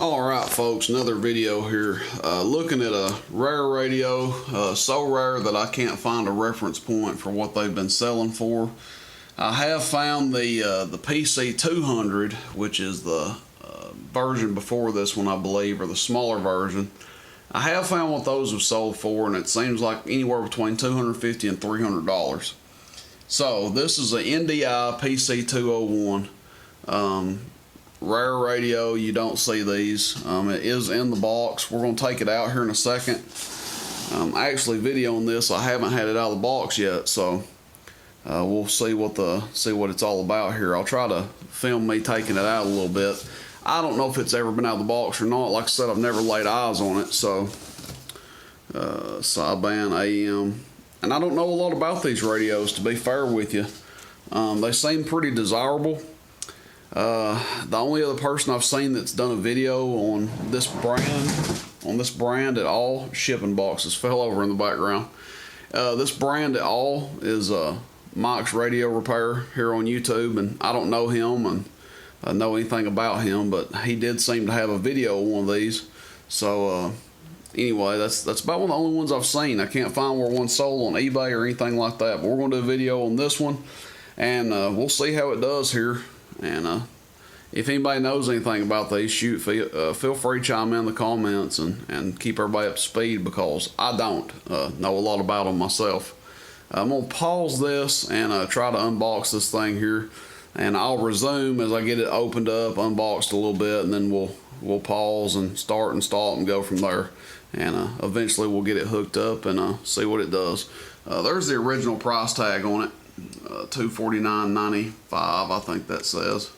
Alright folks, another video here, looking at a rare radio, so rare that I can't find a reference point for what they've been selling for. I have found the PC-200, which is the version before this one I believe, or the smaller version. I have found what those have sold for, and it seems like anywhere between $250 and $300. So this is an NDI PC-201. Rare radio, you don't see these. It is in the box. We're going to take it out here in a second. Actually videoing this, I haven't had it out of the box yet, so we'll see what it's all about here. I'll try to film me taking it out a little bit. I don't know if it's ever been out of the box or not. Like I said, I've never laid eyes on it. So sideband AM, and I don't know a lot about these radios, to be fair with you. They seem pretty desirable. The only other person I've seen that's done a video on this brand at all, shipping boxes fell over in the background. This brand at all is Mike's Radio Repair here on YouTube, and I don't know him and know anything about him, but he did seem to have a video of one of these. So anyway, that's about one of the only ones I've seen. I can't find where one's sold on eBay or anything like that, but we're going to do a video on this one, and we'll see how it does here. And if anybody knows anything about these, feel free to chime in the comments and keep everybody up to speed, because I don't know a lot about them myself. I'm going to pause this and try to unbox this thing here, and I'll resume as I get it opened up, unboxed a little bit, and then we'll pause and start and stop and go from there. And eventually we'll get it hooked up and see what it does. There's the original price tag on it. $249.95, I think that says.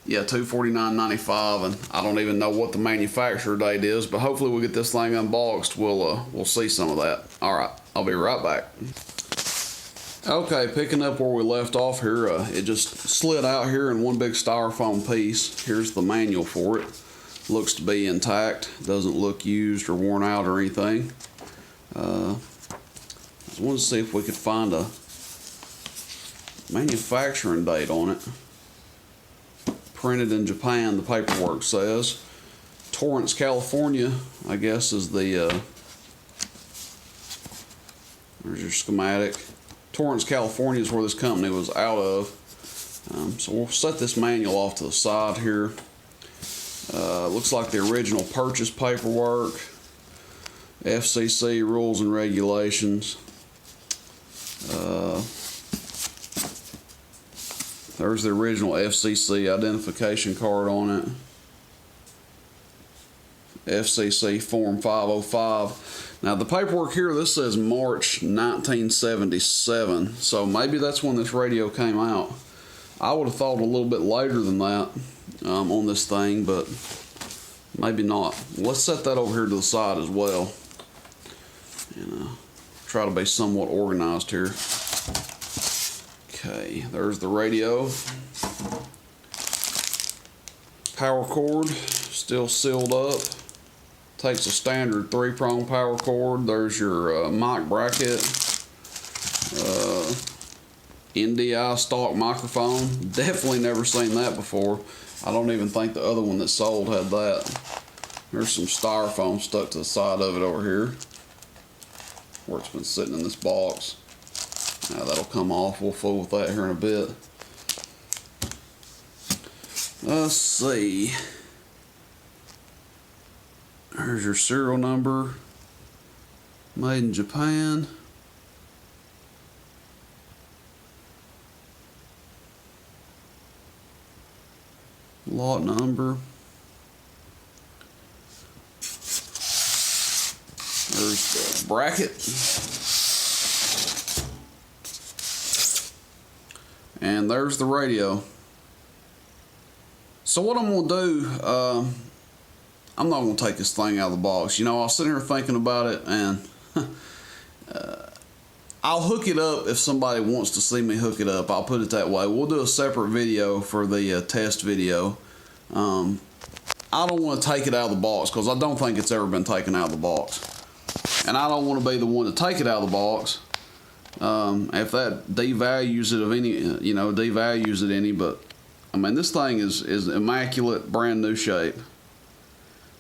Yeah, $249.95, and I don't even know what the manufacturer date is, but hopefully we'll get this thing unboxed. We'll see some of that. All right, I'll be right back. Okay, picking up where we left off here, it just slid out here in one big styrofoam piece. Here's the manual for it. Looks to be intact, doesn't look used or worn out or anything. Just wanted to see if we could find a manufacturing date on it. Printed in Japan, the paperwork says. Torrance, California, I guess is the there's your schematic. Torrance, California is where this company was out of. So we'll set this manual off to the side here. Looks like the original purchase paperwork, FCC rules and regulations. There's the original FCC identification card on it. FCC Form 505. Now the paperwork here, this says March 1977. So maybe that's when this radio came out. I would have thought a little bit later than that on this thing, but maybe not. Let's set that over here to the side as well. And try to be somewhat organized here. Okay, there's the radio. Power cord, still sealed up. Takes a standard 3-prong power cord. There's your mic bracket. NDI stock microphone. Definitely never seen that before. I don't even think the other one that sold had that. There's some styrofoam stuck to the side of it over here, where it's been sitting in this box. Now that'll come off. We'll fool with that here in a bit. Let's see. There's your serial number. Made in Japan. Lot number. There's the bracket. And there's the radio. So what I'm going to do, I'm not going to take this thing out of the box. You know, I was sitting here thinking about it, and I'll hook it up if somebody wants to see me hook it up. I'll put it that way. We'll do a separate video for the test video. I don't want to take it out of the box, because I don't think it's ever been taken out of the box. And I don't want to be the one to take it out of the box. If that devalues it of any, devalues it any, but I mean, this thing is immaculate, brand new shape.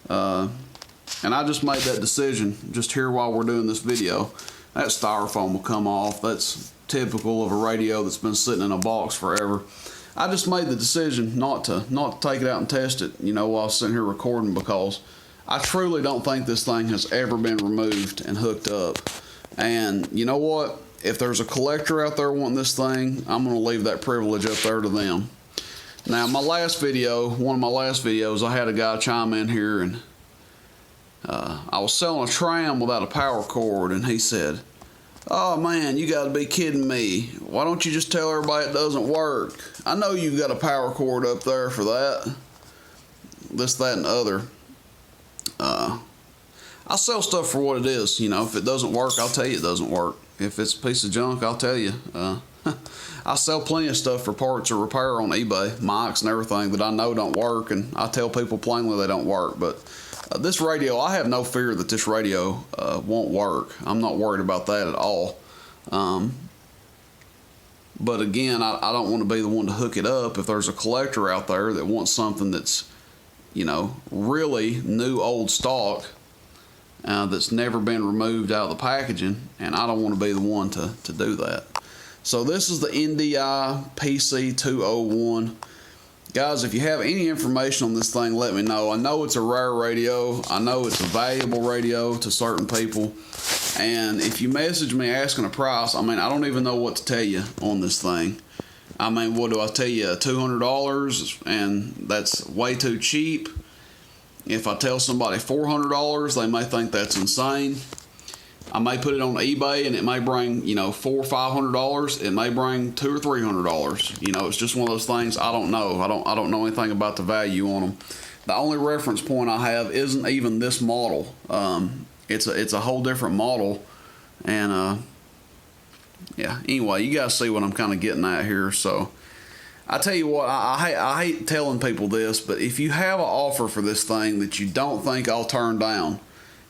And I just made that decision just here while we're doing this video. That styrofoam will come off. That's typical of a radio that's been sitting in a box forever. I just made the decision not to take it out and test it, you know, while I was sitting here recording, because I truly don't think this thing has ever been removed and hooked up. And you know what? If there's a collector out there wanting this thing, I'm going to leave that privilege up there to them. Now, one of my last videos, I had a guy chime in here, and I was selling a tram without a power cord, and he said, "Oh man, you got to be kidding me. Why don't you just tell everybody it doesn't work? I know you've got a power cord up there for that." This, that, and other. I sell stuff for what it is. You know, if it doesn't work, I'll tell you it doesn't work. If it's a piece of junk, I'll tell you. I sell plenty of stuff for parts or repair on eBay, mics and everything that I know don't work, and I tell people plainly they don't work. But this radio, I have no fear that this radio won't work. I'm not worried about that at all. But again, I don't want to be the one to hook it up. If there's a collector out there that wants something that's, you know, really new old stock, that's never been removed out of the packaging, and I don't want to be the one to do that. So this is the NDI PC-201. Guys, if you have any information on this thing, let me know. I know it's a rare radio. I know it's a valuable radio to certain people. And if you message me asking a price, I mean, I don't even know what to tell you on this thing. I mean, what do I tell you? $200, and that's way too cheap. If I tell somebody $400, they may think that's insane. I may put it on eBay and it may bring, you know, $400 or $500. It may bring $200 or $300. You know, it's just one of those things. I don't know. I don't know anything about the value on them. The only reference point I have isn't even this model. It's a whole different model, and yeah. Anyway, you guys see what I'm kind of getting at here. So I tell you what, I hate telling people this, but if you have an offer for this thing that you don't think I'll turn down,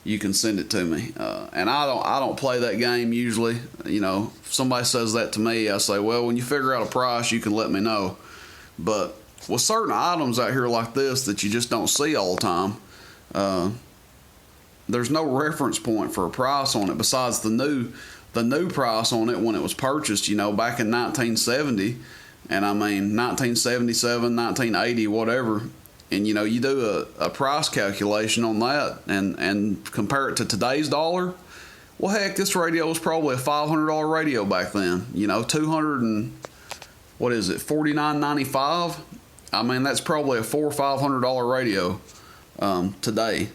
you can send it to me. And I don't play that game usually. You know, if somebody says that to me, I say, well, when you figure out a price, you can let me know. But with certain items out here like this that you just don't see all the time, there's no reference point for a price on it besides the new price on it when it was purchased, you know, back in 1970. And I mean, 1977, 1980, whatever. And, you know, you do a price calculation on that and compare it to today's dollar. Well, heck, this radio was probably a $500 radio back then. You know, $49.95. I mean, that's probably a $400 or $500 radio today.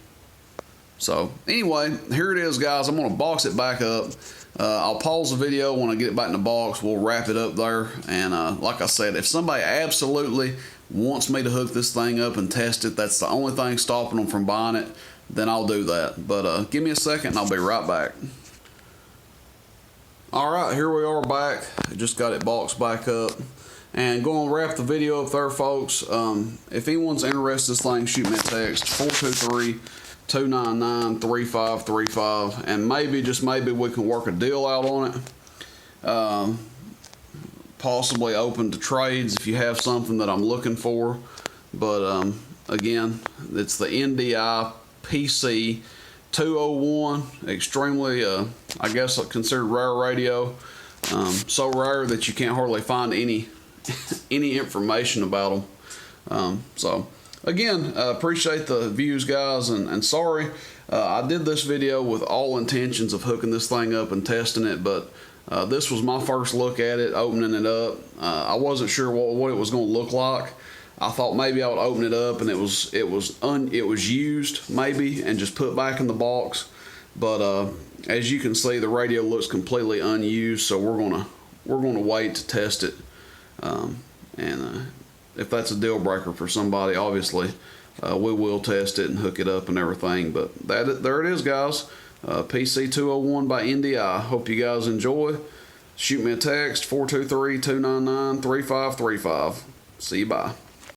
So anyway, here it is, guys. I'm going to box it back up. I'll pause the video when I get it back in the box. We'll wrap it up there. And like I said, if somebody absolutely wants me to hook this thing up and test it, that's the only thing stopping them from buying it, then I'll do that. But give me a second and I'll be right back. Alright, here we are back. I just got it boxed back up. And going to wrap the video up there, folks. If anyone's interested in this thing, shoot me a text, 423-299-3535, and maybe, just maybe, we can work a deal out on it. Possibly open to trades if you have something that I'm looking for. But again, it's the NDI PC-201, extremely, I guess, considered rare radio. So rare that you can't hardly find any information about them. So again, appreciate the views, guys, and sorry, I did this video with all intentions of hooking this thing up and testing it, but this was my first look at it, opening it up. I wasn't sure what it was going to look like. I thought maybe I would open it up and it was used maybe and just put back in the box. But as you can see, the radio looks completely unused, so we're gonna wait to test it. And if that's a deal breaker for somebody, obviously we will test it and hook it up and everything. But there it is, guys. PC-201 by NDI. Hope you guys enjoy. Shoot me a text, 423-299-3535. See you, bye.